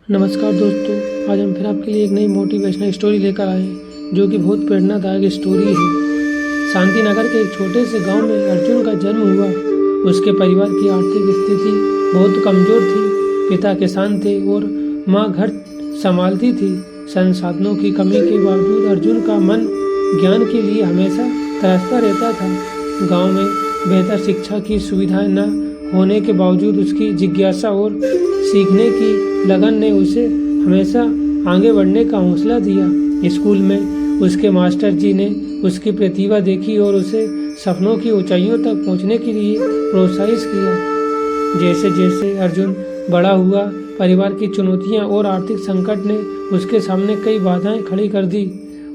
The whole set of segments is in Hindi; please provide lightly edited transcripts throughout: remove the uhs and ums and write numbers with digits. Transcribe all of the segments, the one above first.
नमस्कार दोस्तों, आज हम फिर आपके लिए एक नई मोटिवेशनल स्टोरी लेकर आए हैं जो कि बहुत प्रेरणादायक स्टोरी है। शांति नगर के एक छोटे से गांव में अर्जुन का जन्म हुआ। उसके परिवार की आर्थिक स्थिति बहुत कमजोर थी। पिता किसान थे और माँ घर संभालती थी। संसाधनों की कमी के बावजूद अर्जुन का मन ज्ञान के लिए हमेशा तरसता रहता था। गाँव में बेहतर शिक्षा की सुविधाएं न होने के बावजूद उसकी जिज्ञासा और सीखने की लगन ने उसे हमेशा आगे बढ़ने का हौसला दिया। स्कूल में उसके मास्टर जी ने उसकी प्रतिभा देखी और उसे सपनों की ऊंचाइयों तक पहुंचने के लिए प्रोत्साहित किया। जैसे जैसे अर्जुन बड़ा हुआ, परिवार की चुनौतियां और आर्थिक संकट ने उसके सामने कई बाधाएं खड़ी कर दी।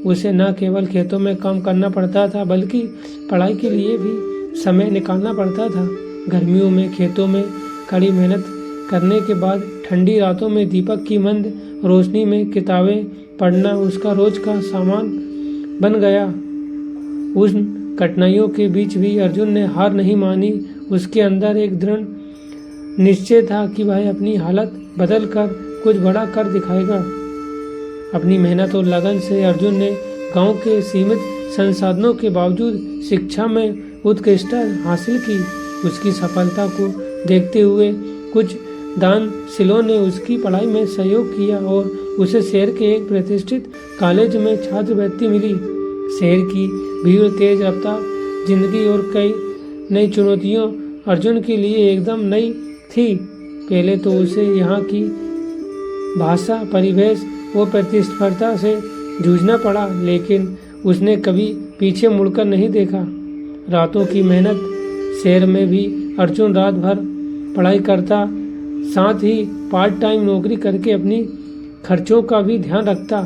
उसे न केवल खेतों में काम करना पड़ता था बल्कि पढ़ाई के लिए भी समय निकालना पड़ता था। गर्मियों में खेतों में कड़ी मेहनत करने के बाद ठंडी रातों में दीपक की मंद रोशनी में किताबें पढ़ना उसका रोज का सामान बन गया। उन कठिनाइयों के बीच भी अर्जुन ने हार नहीं मानी। उसके अंदर एक दृढ़ निश्चय था कि वह अपनी हालत बदल कर कुछ बड़ा कर दिखाएगा। अपनी मेहनत और लगन से अर्जुन ने गांव के सीमित संसाधनों के बावजूद शिक्षा में उत्कृष्टता हासिल की। उसकी सफलता को देखते हुए कुछ दानशीलों ने उसकी पढ़ाई में सहयोग किया और उसे शहर के एक प्रतिष्ठित कॉलेज में छात्रवृत्ति मिली। शहर की भीड़, तेज रफ्तार जिंदगी और कई नई चुनौतियों अर्जुन के लिए एकदम नई थी। पहले तो उसे यहाँ की भाषा, परिवेश और प्रतिस्पर्धा से जूझना पड़ा, लेकिन उसने कभी पीछे मुड़कर नहीं देखा। रातों की मेहनत, शहर में भी अर्जुन रात भर पढ़ाई करता, साथ ही पार्ट टाइम नौकरी करके अपनी खर्चों का भी ध्यान रखता।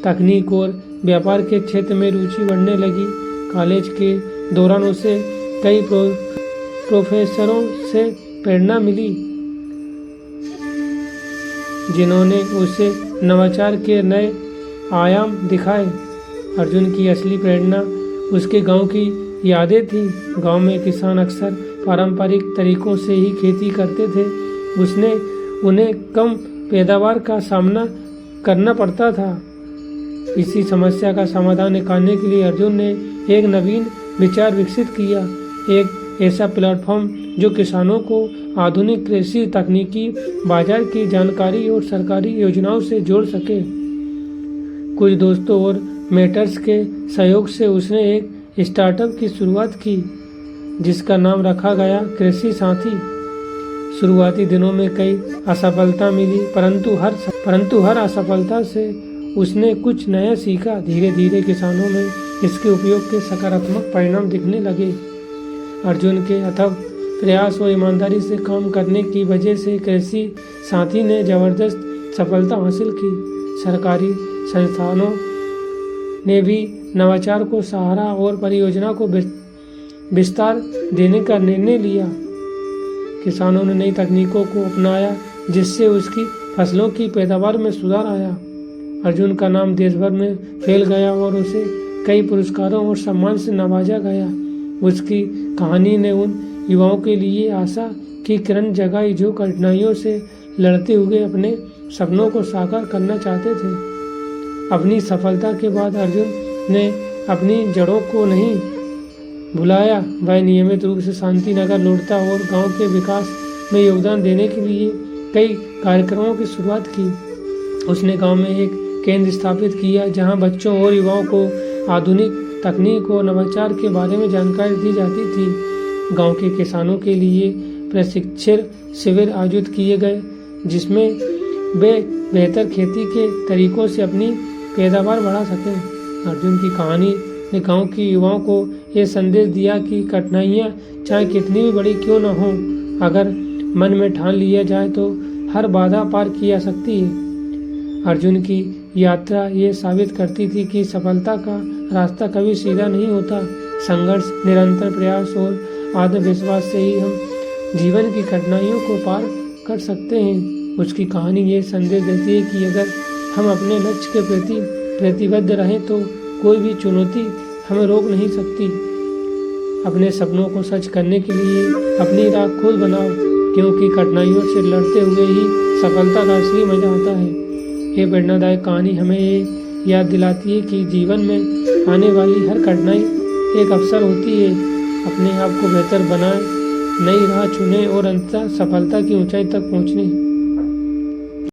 तकनीक और व्यापार के क्षेत्र में रुचि बढ़ने लगी। कॉलेज के दौरान उसे कई प्रोफेसरों से प्रेरणा मिली जिन्होंने उसे नवाचार के नए आयाम दिखाए। अर्जुन की असली प्रेरणा उसके गांव की यादें थी। गांव में किसान अक्सर पारंपरिक तरीकों से ही खेती करते थे। उन्हें कम पैदावार का सामना करना पड़ता था। इसी समस्या का समाधान निकालने के लिए अर्जुन ने एक नवीन विचार विकसित किया, एक ऐसा प्लेटफॉर्म जो किसानों को आधुनिक कृषि तकनीकी, बाजार की जानकारी और सरकारी योजनाओं से जोड़ सके। कुछ दोस्तों और मेंटर्स के सहयोग से उसने एक स्टार्टअप की शुरुआत की जिसका नाम रखा गया कृषि साथी। शुरुआती दिनों में कई असफलता मिली, परंतु हर असफलता से उसने कुछ नया सीखा। धीरे धीरे किसानों में इसके उपयोग के सकारात्मक परिणाम दिखने लगे। अर्जुन के अथक प्रयास और ईमानदारी से काम करने की वजह से कृषि साथी ने जबरदस्त सफलता हासिल की। सरकारी संस्थानों ने भी नवाचार को सहारा और परियोजना को विस्तार देने का निर्णय लिया। किसानों ने नई तकनीकों को अपनाया जिससे उसकी फसलों की पैदावार में सुधार आया। अर्जुन का नाम देश भर में फैल गया और उसे कई पुरस्कारों और सम्मान से नवाजा गया। उसकी कहानी ने उन युवाओं के लिए आशा की किरण जगाई जो कठिनाइयों से लड़ते हुए अपने सपनों को साकार करना चाहते थे। अपनी सफलता के बाद अर्जुन ने अपनी जड़ों को नहीं भुलाया। वह नियमित रूप से शांति नगर लौटता और गांव के विकास में योगदान देने के लिए कई कार्यक्रमों की शुरुआत की। उसने गांव में एक केंद्र स्थापित किया जहां बच्चों और युवाओं को आधुनिक तकनीक और नवाचार के बारे में जानकारी दी जाती थी। गांव के किसानों के लिए प्रशिक्षण शिविर आयोजित किए गए जिसमें वे बेहतर खेती के तरीकों से अपनी पैदावार बढ़ा सकें। अर्जुन की कहानी ने गांव के युवाओं को यह संदेश दिया कि कठिनाइयां चाहे कितनी भी बड़ी क्यों न हो, अगर मन में ठान लिया जाए तो हर बाधा पार की जा सकती है। अर्जुन की यात्रा ये साबित करती थी कि सफलता का रास्ता कभी सीधा नहीं होता। संघर्ष, निरंतर प्रयास और आत्मविश्वास से ही हम जीवन की कठिनाइयों को पार कर सकते हैं। उसकी कहानी ये संदेश देती है कि अगर हम अपने लक्ष्य के प्रति प्रतिबद्ध रहें तो कोई भी चुनौती हमें रोक नहीं सकती। अपने सपनों को सच करने के लिए अपनी राह खुद बनाओ, क्योंकि कठिनाइयों से लड़ते हुए ही सफलता का असली मजा आता है। ये प्रेरणादायक कहानी हमें ये याद दिलाती है कि जीवन में आने वाली हर कठिनाई एक अवसर होती है। अपने आप को बेहतर बनाए, नई राह चुने और अंततः सफलता की ऊंचाई तक पहुंचने